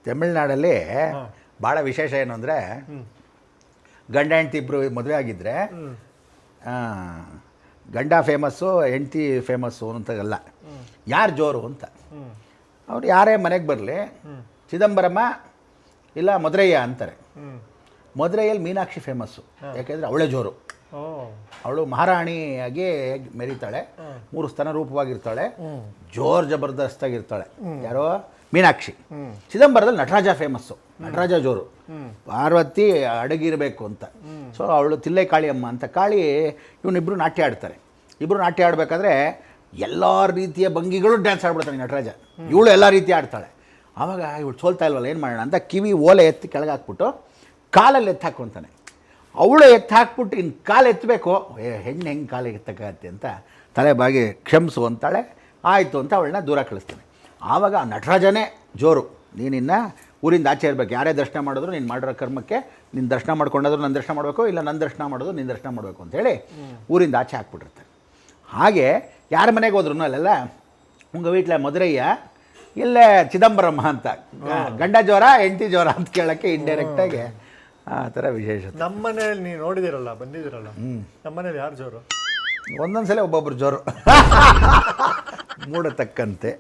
ತಮಿಳ್ನಾಡಲ್ಲಿ ಭಾಳ ವಿಶೇಷ ಏನು ಅಂದರೆ ಗಂಡ ಹೆಂಡ್ತಿ ಇಬ್ಬರು ಮದುವೆ ಆಗಿದ್ದರೆ ಗಂಡ ಫೇಮಸ್ಸು ಹೆಂಡ್ತಿ ಫೇಮಸ್ಸು ಅಂತಲ್ಲ, ಯಾರು ಜೋರು ಅಂತ. ಅವ್ರು ಯಾರೇ ಮನೆಗೆ ಬರಲಿ ಚಿದಂಬರಮ್ಮ ಇಲ್ಲ ಮದುರಯ್ಯ ಅಂತಾರೆ. ಮದುರೈಯಲ್ಲಿ ಮೀನಾಕ್ಷಿ ಫೇಮಸ್ಸು, ಯಾಕೆಂದರೆ ಅವಳೇ ಜೋರು. ಅವಳು ಮಹಾರಾಣಿಯಾಗಿ ಮೆರೀತಾಳೆ, 3 ಸ್ತನ ರೂಪವಾಗಿರ್ತಾಳೆ, ಜಬರ್ದಸ್ತಾಗಿರ್ತಾಳೆ. ಯಾರೋ ಮೀನಾಕ್ಷಿ. ಚಿದಂಬರದಲ್ಲಿ ನಟರಾಜ ಫೇಮಸ್ಸು, ನಟರಾಜ ಜೋರು, ಪಾರ್ವತಿ ಅಡಗಿರಬೇಕು ಅಂತ. ಸೊ ಅವಳು ತಿಲ್ಲೈ ಕಾಳಿಯಮ್ಮ ಅಂತ ಕಾಳಿ. ಇವನಿಬ್ಬರು ನಾಟ್ಯ ಆಡ್ತಾರೆ. ಇಬ್ಬರು ನಾಟ್ಯ ಆಡಬೇಕಾದ್ರೆ ಎಲ್ಲ ರೀತಿಯ ಭಂಗಿಗಳು ಡ್ಯಾನ್ಸ್ ಆಡ್ಬಿಡ್ತಾನೆ ನಟರಾಜ. ಇವಳು ಎಲ್ಲ ರೀತಿ ಆಡ್ತಾಳೆ. ಆವಾಗ ಇವಳು ಸೋಲ್ತಾ ಇಲ್ವಲ್ಲ, ಏನು ಮಾಡೋಣ ಅಂತ ಕಿವಿ ಓಲೆ ಎತ್ತಿ ಕೆಳಗೆ ಹಾಕ್ಬಿಟ್ಟು ಕಾಲಲ್ಲಿ ಎತ್ತು ಹಾಕೊಂತಾನೆ. ಅವಳು ಎತ್ತು ಹಾಕ್ಬಿಟ್ಟು ಇನ್ನು ಕಾಲು ಎತ್ತಬೇಕು, ಹೆಣ್ಣು ಹೆಂಗೆ ಕಾಲಿಗೆ ಎತ್ತಕ್ಕಾಗತ್ತೆ ಅಂತ ತಲೆ ಬಾಗಿ ಕ್ಷಮಿಸು ಅಂತಾಳೆ. ಆಯಿತು ಅಂತ ಅವಳನ್ನ ದೂರ ಕಳಿಸ್ತಾನೆ. ಆವಾಗ ನಟರಾಜನೇ ಜೋರು, ನೀನಿನ್ನು ಊರಿಂದ ಆಚೆ ಇರಬೇಕು, ಯಾರೇ ದರ್ಶನ ಮಾಡಿದ್ರು ನೀನು ಮಾಡಿರೋ ಕರ್ಮಕ್ಕೆ ನಿನ್ನ ದರ್ಶನ ಮಾಡ್ಕೊಂಡಾದ್ರು ನನ್ನ ದರ್ಶನ ಮಾಡಬೇಕು, ಇಲ್ಲ ನನ್ನ ದರ್ಶನ ಮಾಡೋದು ನಿನ್ನ ದರ್ಶನ ಮಾಡಬೇಕು ಅಂಥೇಳಿ ಊರಿಂದ ಆಚೆ ಹಾಕ್ಬಿಟ್ಟಿರ್ತಾರೆ. ಹಾಗೆ ಯಾರ ಮನೆಗೆ ಹೋದ್ರು ಅಲ್ಲೆಲ್ಲ ಉಂಗ ವೀಟ್ಲೆ ಮದುರಯ್ಯ ಇಲ್ಲೇ ಚಿದಂಬರಮ್ಮ ಅಂತ, ಗಂಡ ಜ್ವರ ಹೆಂಡತಿ ಜ್ವರ ಅಂತ ಕೇಳೋಕ್ಕೆ ಇಂಡೈರೆಕ್ಟಾಗಿ ಆ ಥರ ವಿಶೇಷ. ನಮ್ಮ ಮನೇಲಿ ನೀವು ನೋಡಿದಿರಲ್ಲ, ಬಂದಿದ್ದೀರಲ್ಲ, ನಮ್ಮ ಮನೇಲಿ ಯಾರು ಜೋರು? ಒಂದೊಂದು ಸಲ ಒಬ್ಬೊಬ್ರು ಜೋರು ಮೂಡ ತಕ್ಕಂತೆ.